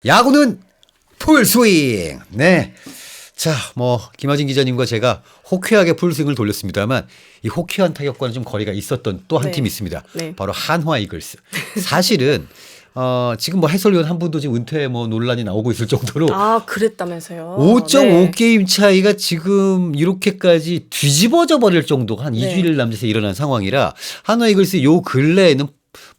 야구는 풀스윙. 네. 자, 김하진 기자님과 제가 호쾌하게 풀스윙을 돌렸습니다만 이 호쾌한 타격과는 좀 거리가 있었던 또 한 네. 팀이 있습니다. 네. 바로 한화 이글스. 사실은 지금 해설위원 한 분도 지금 은퇴 논란이 나오고 있을 정도로 아, 그랬다면서요. 5.5 게임 차이가 지금 이렇게까지 뒤집어져 버릴 정도가 한 네. 2주일 남짓에 일어난 상황이라 한화 이글스 요 근래에는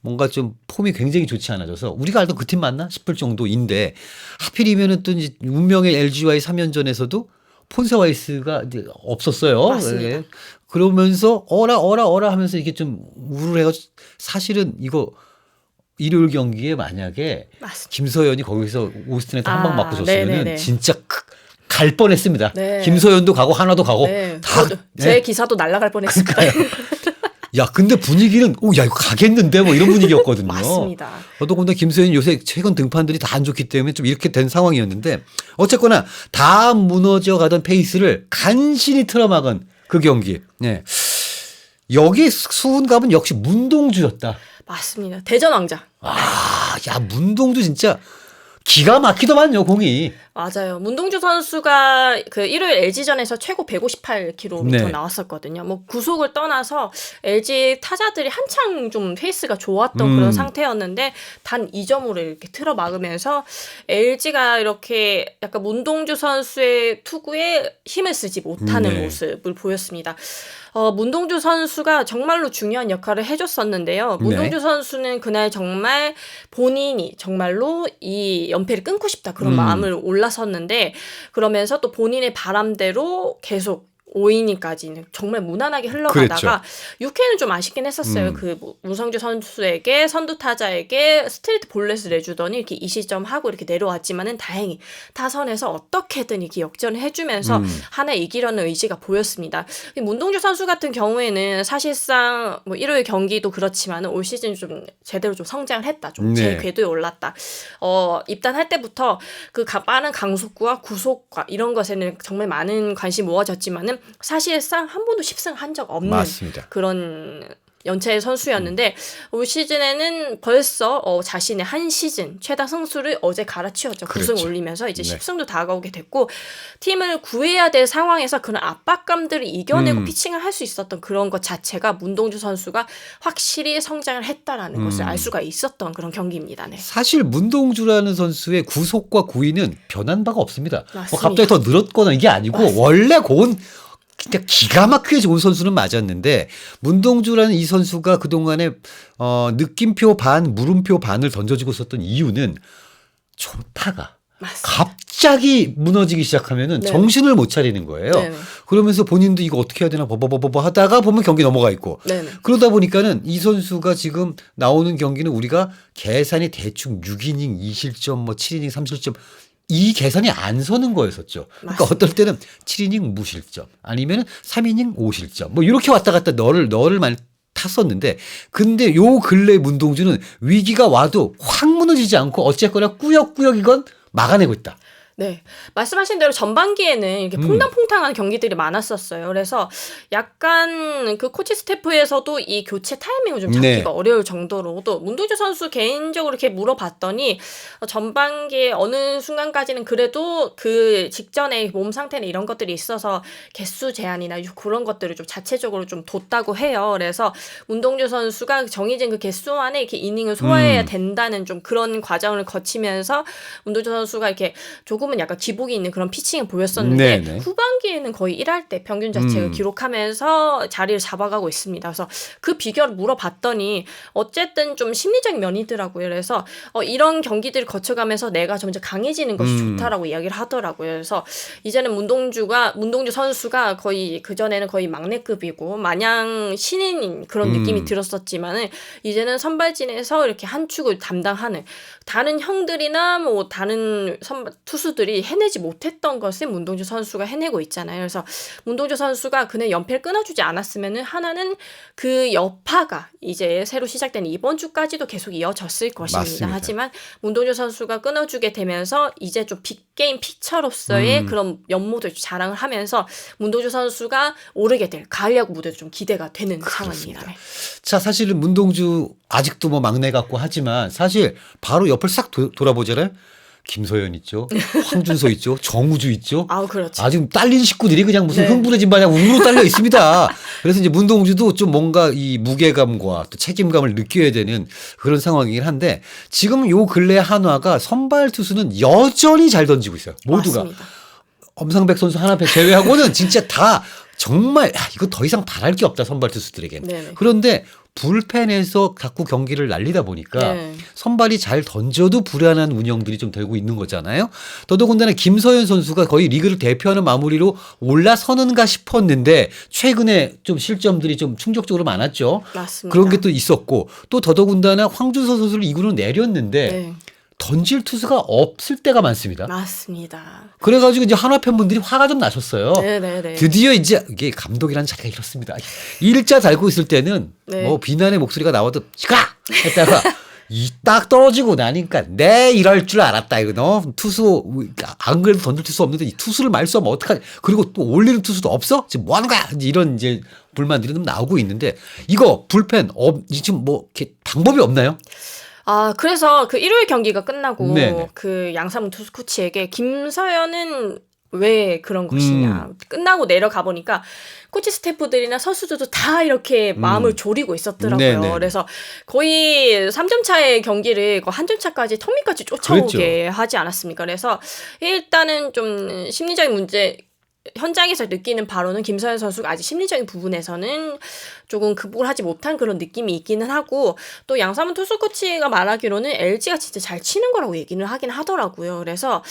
뭔가 좀 폼이 굉장히 좋지 않아져서 우리가 알던 그 팀 맞나 싶을 정도인데 하필이면은 또 이제 운명의 LG와의 3연전에서도 폰세와이스가 이제 없었어요. 맞습니다. 예. 그러면서 어라 하면서 이게 좀 우울해가지고 사실은 이거 일요일 경기에 만약에 맞습니다. 김서현이 거기서 오스틴한테 한 방 맞고 줬으면은 네네네. 진짜 갈 뻔했습니다. 네. 김서현도 가고 하나도 가고 네. 다. 저도 제 기사도 날아갈 뻔했을 거예요. 야, 근데 분위기는 야 이거 가겠는데 뭐 이런 분위기였거든요. 맞습니다. 더더군다나 김서현 요새 최근 등판들이 다 안 좋기 때문에 좀 이렇게 된 상황이었는데 어쨌거나 다 무너져 가던 페이스를 간신히 틀어막은 그 경기. 네. 여기 수훈갑은 역시 문동주였다. 맞습니다. 대전 왕자. 야, 문동주 진짜 기가 막히더만요, 공이. 맞아요. 문동주 선수가 그 일요일 LG전에서 최고 158km 네. 나왔었거든요. 뭐 구속을 떠나서 LG 타자들이 한창 좀 페이스가 좋았던 그런 상태였는데 단 2점으로 이렇게 틀어 막으면서 LG가 이렇게 약간 문동주 선수의 투구에 힘을 쓰지 못하는 네. 모습을 보였습니다. 문동주 선수가 정말로 중요한 역할을 해줬었는데요. 문동주 네. 선수는 그날 정말 본인이 정말로 이 연패를 끊고 싶다 그런 마음을 올라섰는데 그러면서 또 본인의 바람대로 계속 5이닝까지는 정말 무난하게 흘러가다가 6회는 좀 아쉽긴 했었어요. 그 문성주 선수에게 선두 타자에게 스트레이트 볼넷을 내주더니 이렇게 2시점 하고 이렇게 내려왔지만은 다행히 타선에서 어떻게든 이렇게 역전을 해주면서 하나 이기려는 의지가 보였습니다. 문동주 선수 같은 경우에는 사실상 뭐 일요일 경기도 그렇지만 올 시즌 좀 제대로 좀 성장을 했다. 좀 제 네. 궤도에 올랐다. 입단할 때부터 그 빠른 강속구와 구속과 이런 것에는 정말 많은 관심이 모아졌지만은 사실상 한 번도 10승 한 적 없는 맞습니다. 그런 연차의 선수였는데 올 시즌에는 벌써 자신의 한 시즌 최다 승수를 어제 갈아치웠죠. 9승 그렇죠. 올리면서 이제 네. 10승도 다가오게 됐고 팀을 구해야 될 상황에서 그런 압박감들을 이겨내고 피칭을 할 수 있었던 그런 것 자체가 문동주 선수가 확실히 성장을 했다라는 것을 알 수가 있었던 그런 경기입니다. 네. 사실 문동주라는 선수의 구속과 구위는 변한 바가 없습니다. 맞습니다. 갑자기 더 늘었거나 이게 아니고 원래 고운 진짜 기가 막히게 좋은 선수는 맞았는데 문동주라는 이 선수가 그동안에 느낌표 반 물음표 반을 던져주고 있었던 이유는 초타가 맞습니다. 갑자기 무너지기 시작하면은 네. 정신을 못 차리는 거예요. 네네. 그러면서 본인도 이거 어떻게 해야 되나 버버버버 하다가 보면 경기 넘어가 있고 네네. 그러다 보니까는 이 선수가 지금 나오는 경기는 우리가 계산이 대충 6이닝 2실점 7이닝 3실점 이 계산이 안 서는 거였었죠. 그러니까 맞습니다. 어떨 때는 7이닝 무실점 아니면 3이닝 5실점 이렇게 왔다 갔다 너를 많이 탔었는데 근데 요 근래 문동주는 위기가 와도 확 무너지지 않고 어쨌거나 꾸역꾸역 이건 막아내고 있다. 네. 말씀하신 대로 전반기에는 이렇게 퐁당퐁당한 경기들이 많았었어요. 그래서 약간 그 코치 스태프에서도 이 교체 타이밍을 좀 잡기가 네. 어려울 정도로 또 문동주 선수 개인적으로 이렇게 물어봤더니 전반기에 어느 순간까지는 그래도 그 직전에 몸 상태나 이런 것들이 있어서 개수 제한이나 그런 것들을 좀 자체적으로 좀 뒀다고 해요. 그래서 문동주 선수가 정해진 그 개수 안에 이렇게 이닝을 소화해야 된다는 좀 그런 과정을 거치면서 문동주 선수가 이렇게 조금은 약간 기복이 있는 그런 피칭을 보였었는데 네네. 후반기에는 거의 1할 때 평균 자책을 기록하면서 자리를 잡아가고 있습니다. 그래서 그 비결을 물어봤더니 어쨌든 좀 심리적인 면이더라고요. 그래서 이런 경기들을 거쳐가면서 내가 점점 강해지는 것이 좋다라고 이야기를 하더라고요. 그래서 이제는 문동주 선수가 거의 그전에는 거의 막내급이고 마냥 신인인 그런 느낌이 들었었지만은 이제는 선발진에서 이렇게 한 축을 담당하는 다른 형들이나 뭐 다른 투수들이 해내지 못했던 것을 문동주 선수가 해내고 있잖아요. 그래서 문동주 선수가 그날 연패를 끊어주지 않았으면은 하나는 그 여파가 이제 새로 시작된 이번 주까지도 계속 이어졌을 것입니다. 맞습니다. 하지만 문동주 선수가 끊어주게 되면서 이제 좀 빅게임 피처로서의 그런 면모를 자랑을 하면서 문동주 선수가 오르게 될 가을 야구 무대도 좀 기대가 되는 상황입니다. 네. 자, 사실은 문동주 아직도 막내 같고 하지만 사실 바로 옆을 싹 돌아보잖아요. 김서현 있죠. 황준서 있죠. 정우주 있죠. 아우 그렇죠. 아주 딸린 식구들이 그냥 무슨 네. 흥분해진 마냥 우르르 딸려 있습니다. 그래서 이제 문동주도 좀 뭔가 이 무게감과 또 책임감을 느껴야 되는 그런 상황이긴 한데 지금 요 근래 한화가 선발 투수는 여전히 잘 던지고 있어요. 모두가. 맞습니다. 엄상백 선수 하나 제외하고는 진짜 다 정말 이거 더 이상 바랄 게 없다 선발 투수들에게. 네네. 그런데 불펜에서 자꾸 경기를 날리다 보니까 네. 선발이 잘 던져도 불안한 운영들이 좀 되고 있는 거잖아요. 더더군다나 김서현 선수가 거의 리그를 대표하는 마무리로 올라서는가 싶었는데 최근에 좀 실점들이 좀 충격적으로 많았죠. 맞습니다. 그런 게 또 있었고 또 더더군다나 황준서 선수를 2군으로 내렸는데 네. 던질 투수가 없을 때가 많습니다. 맞습니다. 그래가지고 이제 한화 팬분들이 화가 좀 나셨어요. 네네네. 드디어 이제 이게 감독이라는 자리가 이렇습니다. 일자 달고 있을 때는 네. 뭐 비난의 목소리가 나와도 시가 했다가 이 딱 떨어지고 나니까 내 이럴 줄 알았다 이거 너 투수 안 그래도 던질 투수 없는데 이 투수를 말 수 하면 어떡하지? 그리고 또 올리는 투수도 없어? 지금 뭐 하는 거야? 이런 이제 불만들이 좀 나오고 있는데 이거 불펜 지금 뭐 이렇게 방법이 없나요? 아, 그래서 그 일요일 경기가 끝나고 네네. 그 양상문 투수 코치에게 김서현은 왜 그런 것이냐. 끝나고 내려가 보니까 코치 스태프들이나 선수들도 다 이렇게 마음을 졸이고 있었더라고요. 네네. 그래서 거의 3점 차의 경기를 한 점 차까지 턱밑까지 쫓아오게 그랬죠. 하지 않았습니까? 그래서 일단은 좀 심리적인 문제 현장에서 느끼는 바로는 김서현 선수가 아직 심리적인 부분에서는 조금 극복을 하지 못한 그런 느낌이 있기는 하고 또 양상문 투수 코치가 말하기로는 LG가 진짜 잘 치는 거라고 얘기를 하긴 하더라고요. 그래서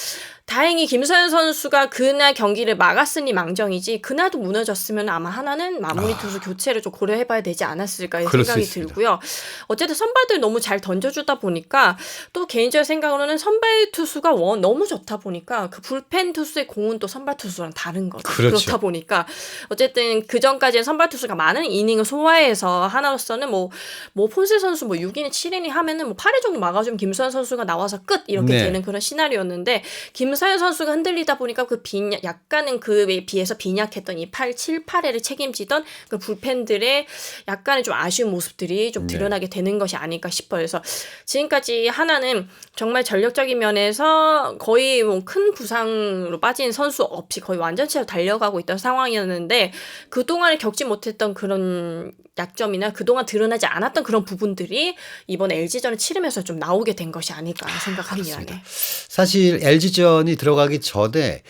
다행히 김서현 선수가 그날 경기를 막았으니 망정이지 그날도 무너졌으면 아마 하나는 마무리 투수 교체를 좀 고려해봐야 되지 않았을까 그럴 수 생각이 있습니다. 들고요. 어쨌든 선발들 너무 잘 던져주다 보니까 또 개인적인 생각으로는 선발 투수가 너무 좋다 보니까 그 불펜 투수의 공은 또 선발 투수랑 다른 거죠. 그렇죠. 그렇다 보니까 어쨌든 그 전까지는 선발 투수가 많은 이닝을 소화해서 하나로서는 뭐 폰세 선수 뭐 6이닝 7이닝 하면은 뭐 8회 정도 막아주면 김서현 선수가 나와서 끝 이렇게 네. 되는 그런 시나리오였는데 김서현 선수가 흔들리다 보니까 그 약간은 그에 비해서 빈약했던 이 8, 7, 8회를 책임지던 그 불펜들의 약간의 좀 아쉬운 모습들이 좀 드러나게 되는 것이 아닐까 싶어요. 그래서 지금까지 하나는 정말 전력적인 면에서 거의 뭐 큰 부상으로 빠진 선수 없이 거의 완전체로 달려가고 있던 상황이었는데 그동안에 겪지 못했던 그런 약점이나 그동안 드러나지 않았던 그런 부분들이 이번 LG전을 치르면서 좀 나오게 된 것이 아닐까 생각합니다. 네. 사실 LG전이 들어가기 전에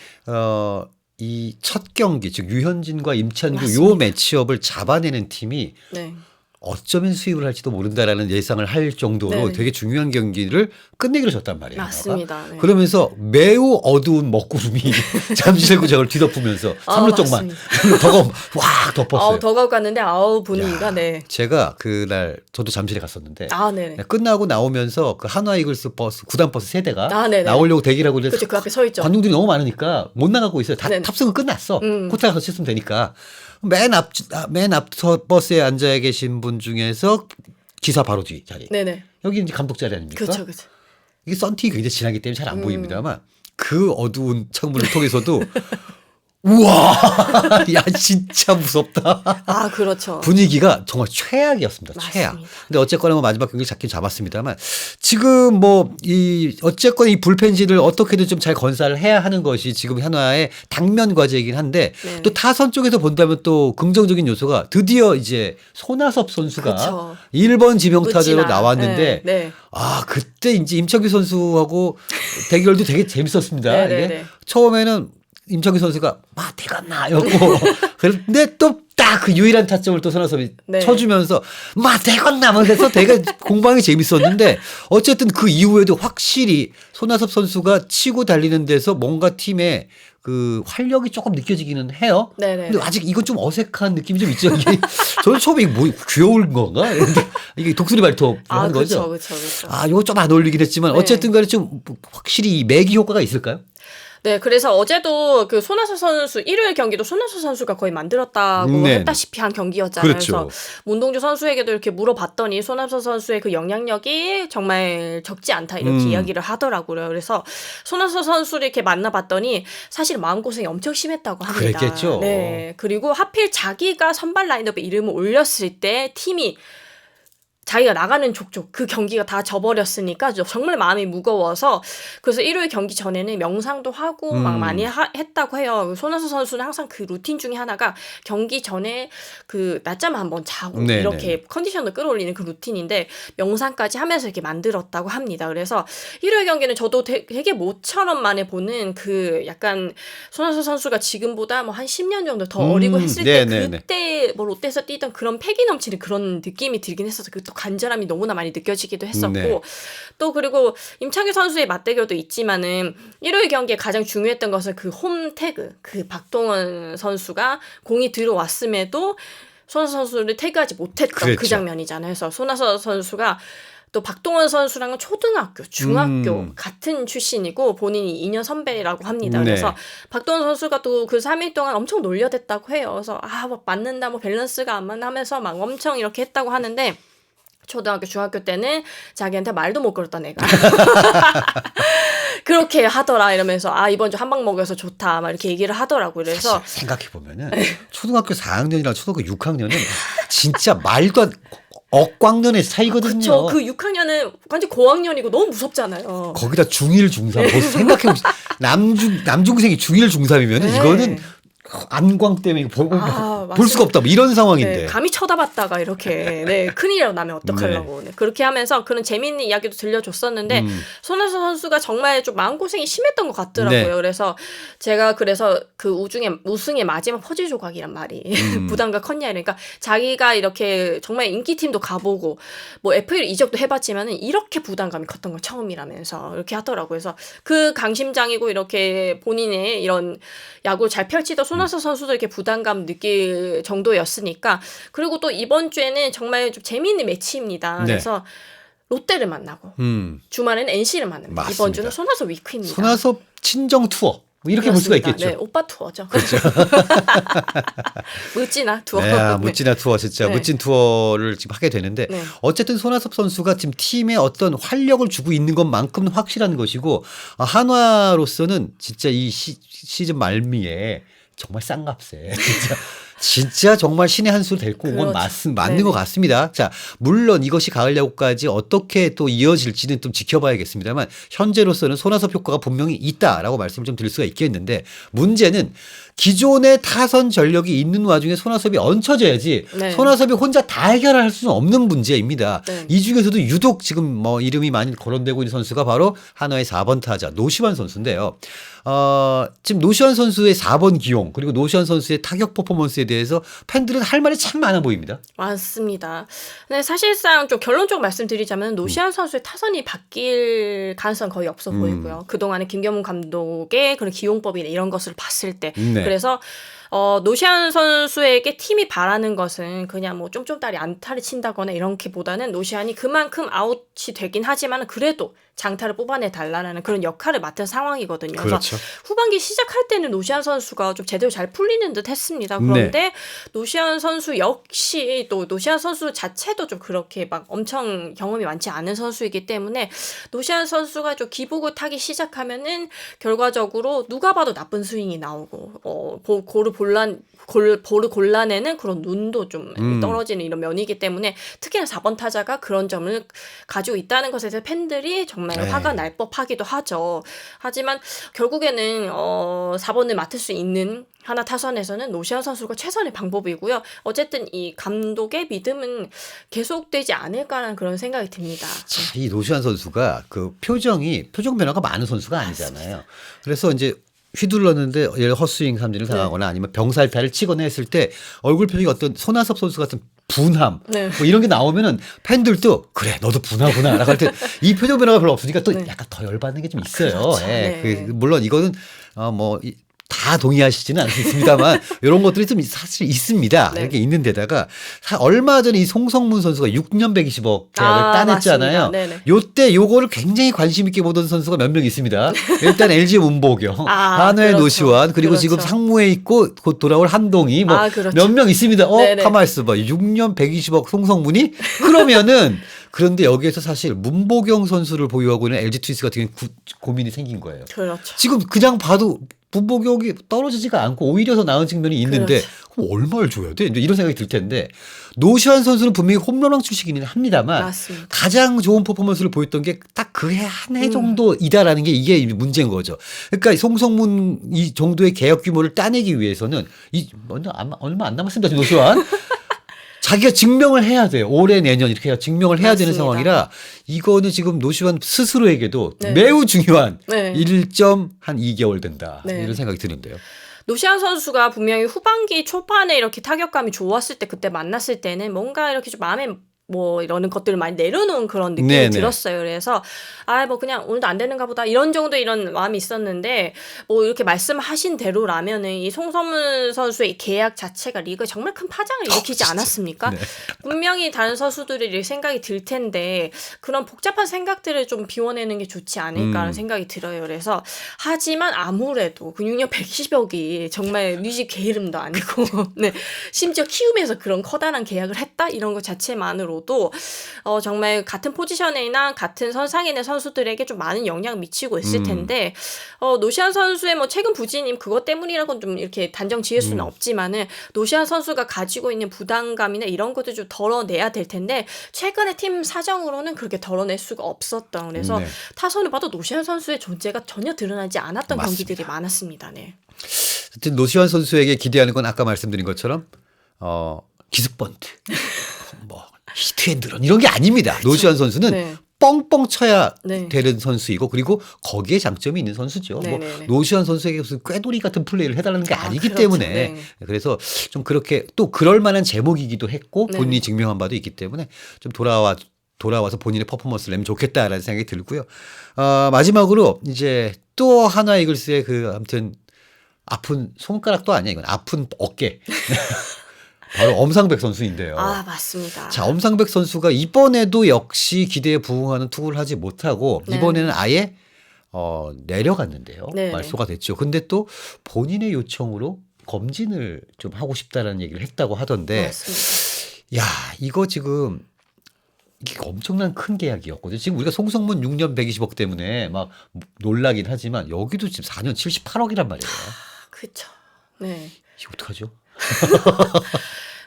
이 첫 경기 즉 유현진과 임찬규 요 매치업을 잡아내는 팀이 네. 어쩌면 수입을 할지도 모른다라는 예상을 할 정도로 네. 되게 중요한 경기를 끝내기로 졌단 말이에요. 맞습니다. 네. 그러면서 매우 어두운 먹구름이 잠실구장을 뒤덮으면서 3루 쪽만 더가워 확 덮었어요. 더가우 갔는데 분위기가 네. 제가 그날 저도 잠실에 갔었는데 네네. 끝나고 나오면서 그 한화 이글스 버스 구단 버스 세대가 네네. 나오려고 대기를 하고 그렇죠. 그 앞에 서 있죠. 관중들이 너무 많으니까 못 나가고 있어요. 다 네네. 탑승은 끝났어. 코트가 같이 있으면 되니까 맨 앞 버스에 앉아 계신 분 중에서 기사 바로 뒤 자리. 네네. 여기 이제 감독 자리 아닙니까? 그렇죠. 그렇죠. 이게 썬팅이 굉장히 진하기 때문에 잘 안 보입니다만 그 어두운 창문을 통해서도 우와, 야 진짜 무섭다. 그렇죠. 분위기가 정말 최악이었습니다. 최악. 맞습니다. 근데 어쨌거나 뭐 마지막 경기 잡긴 잡았습니다만 지금 뭐 이 어쨌거나 이 불펜진을 어떻게든 좀 잘 건사를 해야 하는 것이 지금 한화의 당면 과제이긴 한데 네. 또 타선 쪽에서 본다면 또 긍정적인 요소가 드디어 이제 손아섭 선수가 그렇죠. 1번 지명타자로 무진아. 나왔는데 네. 그때 이제 임창규 선수하고 대결도 되게 재밌었습니다. 네, 이게 네, 네. 처음에는 임창규 선수가 대건나였고 그런데 또 딱 그 유일한 타점을 또 손아섭이 네. 쳐주면서 대건나 하면서 되게 공방이 재밌었는데 어쨌든 그 이후에도 확실히 손아섭 선수가 치고 달리는 데서 뭔가 팀의 그 활력이 조금 느껴지기는 해요. 네네. 근데 아직 이건 좀 어색한 느낌이 좀 있죠. 이게 저는 처음에 이게 뭐 귀여운 건가? 이게 독수리 발톱 하는 거죠. 그렇죠. 이거 좀 안 어울리긴 했지만 네. 어쨌든 간에 좀 확실히 이 매기 효과가 있을까요? 네, 그래서 어제도 그 손아섭 선수 일요일 경기도 손아섭 선수가 거의 만들었다고 네. 했다시피 한 경기였잖아요. 그렇죠. 그래서 문동주 선수에게도 이렇게 물어봤더니 손아섭 선수의 그 영향력이 정말 적지 않다 이렇게 이야기를 하더라고요. 그래서 손아섭 선수를 이렇게 만나봤더니 사실 마음고생이 엄청 심했다고 합니다. 그랬겠죠. 네, 그리고 하필 자기가 선발 라인업에 이름을 올렸을 때 팀이 자기가 나가는 족족 그 경기가 다 져버렸으니까 정말 마음이 무거워서 그래서 일요일 경기 전에는 명상도 하고 막 많이 했다고 해요. 손아섭 선수는 항상 그 루틴 중에 하나가 경기 전에 그 낮잠 한번 자고 네네. 이렇게 컨디션을 끌어올리는 그 루틴인데 명상까지 하면서 이렇게 만들었다고 합니다. 그래서 일요일 경기는 저도 되게 모처럼 만에 보는 그 약간 손아섭 선수가 지금보다 뭐 한 10년 정도 더 어리고 했을 때 그때 뭐 롯데에서 뛰던 그런 패기 넘치는 그런 느낌이 들긴 했어서 그 또 간절함이 너무나 많이 느껴지기도 했었고 네. 또 그리고 임창규 선수의 맞대결도 있지만은 일요일 경기에 가장 중요했던 것은 그 홈 태그 그 박동원 선수가 공이 들어왔음에도 손아섭 선수를 태그하지 못했던 그랬죠. 그 장면이잖아요. 그래서 손아섭 선수가 또 박동원 선수랑은 초등학교, 중학교 같은 출신이고 본인이 2년 선배라고 합니다. 네. 그래서 박동원 선수가 또 그 3일 동안 엄청 놀려댔다고 해요. 그래서 뭐 맞는다, 뭐 밸런스가 안 맞나 하면서 막 엄청 이렇게 했다고 하는데 초등학교, 중학교 때는 자기한테 말도 못 걸었다 내가. 그렇게 하더라 이러면서 이번 주 한 방 먹여서 좋다 막 이렇게 얘기를 하더라고요. 그래서 생각해 보면은 초등학교 4학년이랑 초등학교 6학년은 진짜 말도 안 억광년의 차이거든요. 그렇죠. 그 6학년은 완전 고학년이고 너무 무섭잖아요. 거기다 중1, 중3. 생각해 보세요. 남중생이 중1, 중3이면 네. 이거는 안광 때문에 볼 맞습니다. 수가 없다. 뭐 이런 상황인데. 네, 감히 쳐다봤다가 이렇게 큰일이라도 나면 어떡하려고. 네, 그렇게 하면서 그런 재미있는 이야기도 들려줬었는데 손아섭 선수가 정말 좀 마음고생이 심했던 것 같더라고요. 네. 그래서 그 우승의 마지막 퍼즐 조각이란 말이 부담가 컸냐 그러니까 자기가 이렇게 정말 인기팀도 가보고 뭐 FA 이적도 해봤지만은 이렇게 부담감이 컸던 건 처음이라면서 이렇게 하더라고요. 그래서 그 강심장이고 이렇게 본인의 이런 야구를 잘 펼치던 손아섭 선수도 이렇게 부담감 느낄 정도였으니까 그리고 또 이번 주에는 정말 좀 재미있는 매치입니다. 네. 그래서 롯데를 만나고 주말에는 NC를 만납니다. 맞습니다. 이번 주는 손아섭 위크입니다. 손아섭 친정 투어. 뭐 이렇게 볼 수가 그렇습니다. 있겠죠. 네, 오빠 투어죠. 그렇죠. 멋지나 투어. 네, 멋지나 투어 진짜 네. 멋진 투어를 지금 하게 되는데 네. 어쨌든 손아섭 선수가 지금 팀에 어떤 활력을 주고 있는 것만큼은 확실한 것이고 한화로서는 진짜 이 시즌 말미에 정말 싼값에 진짜 정말 신의 한 수를 데리고 온 건 그렇죠. 맞는 네네. 것 같습니다. 자, 물론 이것이 가을 야구까지 어떻게 또 이어질지는 좀 지켜봐야겠습니다만 현재로서는 손아섭 효과가 분명히 있다라고 말씀을 좀 드릴 수가 있겠는데 문제는 기존의 타선 전력이 있는 와중에 손아섭이 얹혀져야지 네. 손아섭이 혼자 다 해결할 수는 없는 문제입니다. 네. 이 중에서도 유독 지금 뭐 이름이 많이 거론되고 있는 선수가 바로 한화의 4번 타자 노시환 선수인데요. 지금 노시환 선수의 4번 기용 그리고 노시환 선수의 타격 퍼포먼스에 대해서 팬들은 할 말이 참 많아 보입니다. 맞습니다. 근데 사실상 좀 결론적으로 말씀드리자면 노시환 선수의 타선이 바뀔 가능성은 거의 없어 보이고요. 그동안에 김경문 감독의 그런 기용법이나 이런 것을 봤을 때 네. 그래서 노시환 선수에게 팀이 바라는 것은 그냥 뭐 쫌쫌따리 안타를 친다거나 이렇게보다는 노시환이 그만큼 아웃이 되긴 하지만 그래도 장타를 뽑아내 달라는 그런 역할을 맡은 상황이거든요. 그렇죠. 그래서 후반기 시작할 때는 노시환 선수가 좀 제대로 잘 풀리는 듯 했습니다. 그런데 노시환 선수 역시 또 노시환 선수 자체도 좀 그렇게 막 엄청 경험이 많지 않은 선수이기 때문에 노시환 선수가 좀 기복을 타기 시작하면은 결과적으로 누가 봐도 나쁜 스윙이 나오고 볼을 골라내는 그런 눈도 좀 떨어지는 이런 면이기 때문에 특히나 4번 타자가 그런 점을 가지고 있다는 것에 대해서 팬들이 정말 화가 날 법하기도 하죠. 하지만 결국에는 4번을 맡을 수 있는 하나 타선에서는 노시환 선수가 최선의 방법이고요. 어쨌든 이 감독의 믿음은 계속되지 않을까라는 그런 생각이 듭니다. 자, 이 노시환 선수가 그 표정 변화가 많은 선수가 아니잖아요. 그래서 이제 휘둘렀는데 헛스윙 삼진을 당하거나 아니면 병살타를 치거나 했을 때 얼굴 표정이 어떤 손아섭 선수 같은 분함 뭐 이런 게 나오면은 팬들도 그래 너도 분하구나 라고 할 때 이 표정 변화가 별로 없으니까 또 약간 더 열받는 게 좀 있어요. 그렇죠. 물론 이거는 다 동의하시지는 않습니다만 이런 것들이 좀 사실 있습니다. 이렇게 있는 데다가 얼마 전에 이 송성문 선수가 6년 120억 계약을 따냈잖아요. 요때 요거를 굉장히 관심 있게 보던 선수가 몇 명 있습니다. 일단 LG 문보경, 한화의 노시환 그리고 지금 상무에 있고 곧 돌아올 한동희 뭐 몇 명 있습니다. 가만 있어봐. 6년 120억 송성문이 그러면은 그런데 여기에서 사실 문보경 선수를 보유하고 있는 LG 트윈스 같은 경우는 고민이 생긴 거예요. 그렇죠. 지금 그냥 봐도 부복역이 떨어지지가 않고 오히려 더 나은 측면이 있는데 그렇죠. 그럼 얼마를 줘야 돼? 이제 이런 생각이 들 텐데 노시환 선수는 분명히 홈런왕 출신이긴 합니다만 맞습니다. 가장 좋은 퍼포먼스를 보였던 게 딱 그 해 한 해 정도이다라는 게 이게 문제인 거죠. 그러니까 송성문 이 정도의 계약 규모를 따내기 위해서는 얼마 안 남았습니다. 노시환. 자기가 증명을 해야 돼요. 올해 내년 이렇게 증명을 해야 되는 맞습니다. 상황이라 이거는 지금 노시환 스스로에게도 네. 매우 중요한 네. 1.2개월 된다. 네. 이런 생각이 드는데요. 노시환 선수가 분명히 후반기 초반에 이렇게 타격감이 좋았을 때 그때 만났을 때는 뭔가 이렇게 좀 마음에 뭐 이러는 것들을 많이 내려놓은 그런 느낌이 네네. 들었어요. 그래서 뭐 그냥 오늘도 안 되는가 보다 이런 정도 이런 마음이 있었는데 뭐 이렇게 말씀하신 대로라면은 이 송성문 선수의 계약 자체가 리그에 정말 큰 파장을 일으키지 않았습니까? 네. 분명히 다른 선수들이 생각이 들 텐데 그런 복잡한 생각들을 좀 비워내는 게 좋지 않을까라는 생각이 들어요. 그래서 하지만 아무래도 그 6년 110억이 정말 뮤직 게으름도 아니고 네. 심지어 키움에서 그런 커다란 계약을 했다 이런 것 자체만으로 도 정말 같은 포지션이나 같은 선상에 있는 선수들에게 좀 많은 영향을 미치고 있을 텐데 노시환 선수의 뭐 최근 부진임 그것 때문이라고는 좀 이렇게 단정 지을 수는 없지만은 노시환 선수가 가지고 있는 부담감이나 이런 것들 좀 덜어내야 될 텐데 최근에 팀 사정으로는 그렇게 덜어낼 수가 없었던 그래서 네. 타선을 봐도 노시환 선수의 존재가 전혀 드러나지 않았던 맞습니다. 경기들이 많았습니다. 네. 하여튼 노시환 선수에게 기대하는 건 아까 말씀드린 것처럼 기습 번트, 뭐 히트앤드런 이런 게 아닙니다. 노시환 선수는 네. 뻥뻥 쳐야 네. 되는 선수이고 그리고 거기에 장점이 있는 선수죠. 뭐 네네네. 노시환 선수에게 무슨 꾀돌이 같은 플레이를 해달라는 게 아니기 그렇죠. 때문에 네. 그래서 좀 그렇게 또 그럴 만한 제목이기도 했고 네. 본인이 증명한 바도 있기 때문에 좀 돌아와서 본인의 퍼포먼스를 내면 좋겠다라는 생각이 들고요. 마지막으로 이제 또 하나 이글스의 그 아무튼 아픈 손가락도 아니야 이건 아픈 어깨. 바로 엄상백 선수인데요. 맞습니다. 자, 엄상백 선수가 이번에도 역시 기대에 부응하는 투구를 하지 못하고 네. 이번에는 아예 내려갔는데요. 네. 말소가 됐죠. 근데 또 본인의 요청으로 검진을 좀 하고 싶다라는 얘기를 했다고 하던데 맞습니다. 야, 이거 지금 이게 엄청난 큰 계약이었거든요. 지금 우리가 송성문 6년 120억 때문에 막 놀라긴 하지만 여기도 지금 4년 78억이란 말이에요. 그렇죠. 네. 이거 어떡하죠?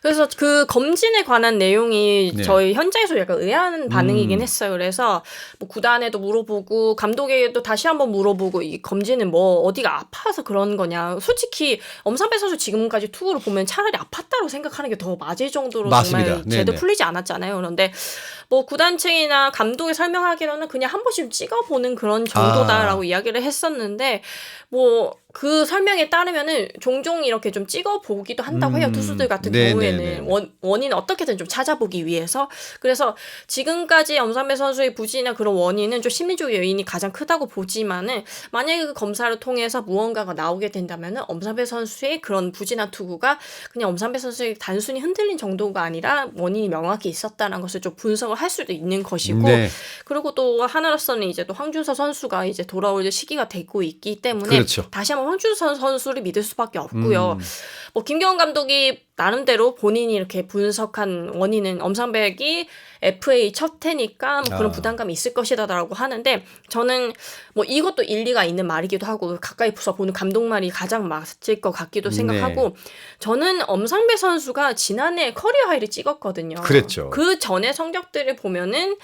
그래서 그 검진에 관한 내용이 네. 저희 현장에서 약간 의아한 반응이긴 했어요. 그래서 뭐 구단에도 물어보고 감독에게도 다시 한번 물어보고 이 검진은 뭐 어디가 아파서 그런 거냐. 솔직히 엄상배 선수 지금까지 투구를 보면 차라리 아팠다고 생각하는 게 더 맞을 정도로 맞습니다. 정말 제대로 네네. 풀리지 않았잖아요. 그런데 뭐 구단 측이나 감독이 설명하기로는 그냥 한 번씩 찍어보는 그런 정도다라고 이야기를 했었는데 뭐 그 설명에 따르면은 종종 이렇게 좀 찍어보기도 한다고 해요. 투수들 같은 네네네네. 경우에는 원인을 어떻게든 좀 찾아보기 위해서. 그래서 지금까지 엄상배 선수의 부진이나 그런 원인은 좀 심리적 요인이 가장 크다고 보지만은 만약에 그 검사를 통해서 무언가가 나오게 된다면은 엄상배 선수의 그런 부진한 투구가 그냥 엄상배 선수의 단순히 흔들린 정도가 아니라 원인이 명확히 있었다는 것을 좀 분석을 할 수도 있는 것이고 네. 그리고 또 하나로서는 이제 또 황준서 선수가 이제 돌아올 시기가 되고 있기 때문에 그렇죠. 다시 한번 황준서 선수를 믿을 수밖에 없고요. 뭐 김경원 감독이 나름대로 본인이 이렇게 분석한 원인은 엄상백이 FA 첫 해니까 뭐 그런 부담감이 있을 것이다라고 하는데 저는 뭐 이것도 일리가 있는 말이기도 하고 가까이서 보는 감독 말이 가장 맞을 것 같기도 생각하고 저는 엄상백 선수가 지난해 커리어 하이를 찍었거든요. 그랬죠. 그 전에 성적들을 보면은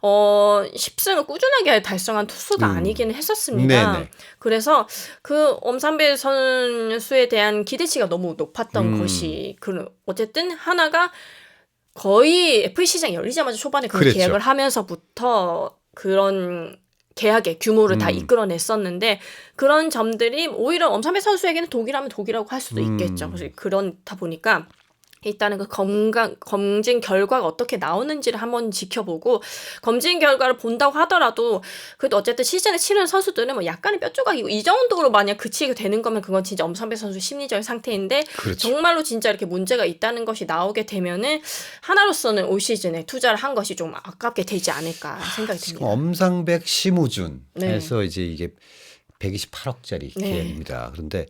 10승을 꾸준하게 달성한 투수가 아니기는 했었습니다. 네네. 그래서 그 엄상배 선수에 대한 기대치가 너무 높았던 것이 어쨌든 하나가 거의 FA 시장 열리자마자 초반에 그 그랬죠. 계약을 하면서부터 그런 계약의 규모를 다 이끌어냈었는데 그런 점들이 오히려 엄상배 선수에게는 독이라면 독이라고 할 수도 있겠죠. 그래서 그렇다 보니까 일단은 그 검진 결과가 어떻게 나오는지를 한번 지켜보고 검진 결과를 본다고 하더라도 그래도 어쨌든 시즌을 치르는 선수들은 뭐 약간의 뼈 조각이고 이 정도로 만약 그치게 되는 거면 그건 진짜 엄상배 선수 심리적인 상태인데 그렇죠. 정말로 진짜 이렇게 문제가 있다는 것이 나오게 되면은 하나로서는 올 시즌에 투자를 한 것이 좀 아깝게 되지 않을까 생각이 지금 듭니다. 엄상백 심우준 네. 해서 이제 이게 128억짜리 네. 계약입니다. 그런데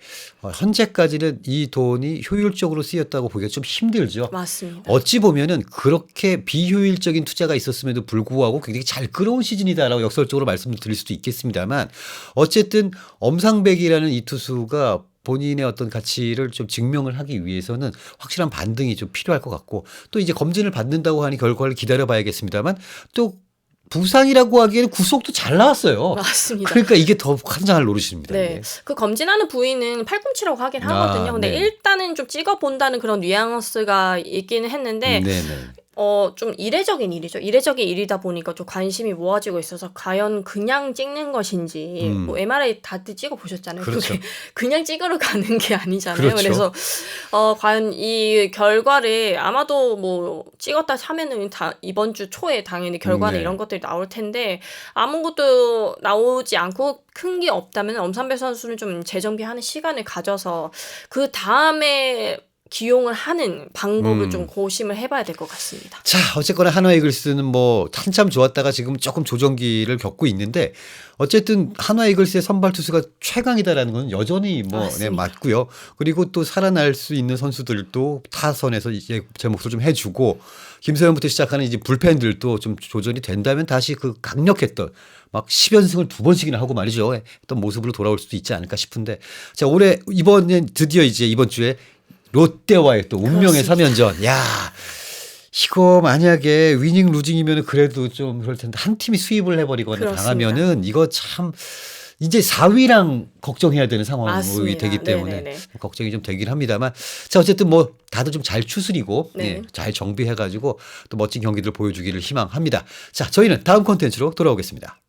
현재까지는 이 돈이 효율적으로 쓰였다고 보기가 좀 힘들죠. 맞습니다. 어찌 보면은 그렇게 비효율적인 투자가 있었음에도 불구하고 굉장히 잘 끌어온 시즌이다라고 역설적으로 말씀을 드릴 수도 있겠습니다만 어쨌든 엄상백이라는 이 투수가 본인의 어떤 가치를 좀 증명을 하기 위해서는 확실한 반등이 좀 필요할 것 같고 또 이제 검진을 받는다고 하니 결과를 기다려 봐야겠습니다만 또 부상이라고 하기에는 구속도 잘 나왔어요. 맞습니다. 그러니까 이게 더 환장할 노릇입니다. 네. 이게. 그 검진하는 부위는 팔꿈치라고 하긴 하거든요. 근데 네. 일단은 좀 찍어본다는 그런 뉘앙스가 있기는 했는데, 네네. 좀 이례적인 일이죠. 이례적인 일이다 보니까 좀 관심이 모아지고 있어서 과연 그냥 찍는 것인지, 뭐 MRI 다들 찍어 보셨잖아요. 그렇죠. 그게 그냥 찍으러 가는 게 아니잖아요. 그렇죠. 그래서 과연 이 결과를 아마도 뭐 찍었다 하면은 이번 주 초에 당연히 결과는 네. 이런 것들이 나올 텐데 아무것도 나오지 않고 큰 게 없다면 엄상백 선수는 좀 재정비하는 시간을 가져서 그 다음에 기용을 하는 방법을 좀 고심을 해봐야 될 것 같습니다. 자, 어쨌거나 한화 이글스는 뭐 한참 좋았다가 지금 조금 조정기를 겪고 있는데 어쨌든 한화 이글스의 선발 투수가 최강이다라는 건 여전히 뭐 네, 맞습니다. 맞고요. 그리고 또 살아날 수 있는 선수들도 타선에서 이제 제 몫을 좀 해주고 김서현부터 시작하는 이제 불펜들도 좀 조절이 된다면 다시 그 강력했던 막 10연승을 2번씩이나 하고 말이죠. 했던 모습으로 돌아올 수도 있지 않을까 싶은데 자, 올해 이번엔 드디어 이제 이번 주에 롯데와의 또 운명의 그렇습니다. 3연전. 야, 이거 만약에 위닝 루징이면 그래도 좀 그럴 텐데 한 팀이 수입을 해버리거나 그렇습니다. 당하면은 이거 참 이제 4위랑 걱정해야 되는 상황이 맞습니다. 되기 때문에 네네네. 걱정이 좀 되긴 합니다만 자 어쨌든 뭐 다들 좀 잘 추스리고 네. 예, 잘 정비해가지고 또 멋진 경기들 보여주기를 희망합니다. 자 저희는 다음 콘텐츠로 돌아오겠습니다.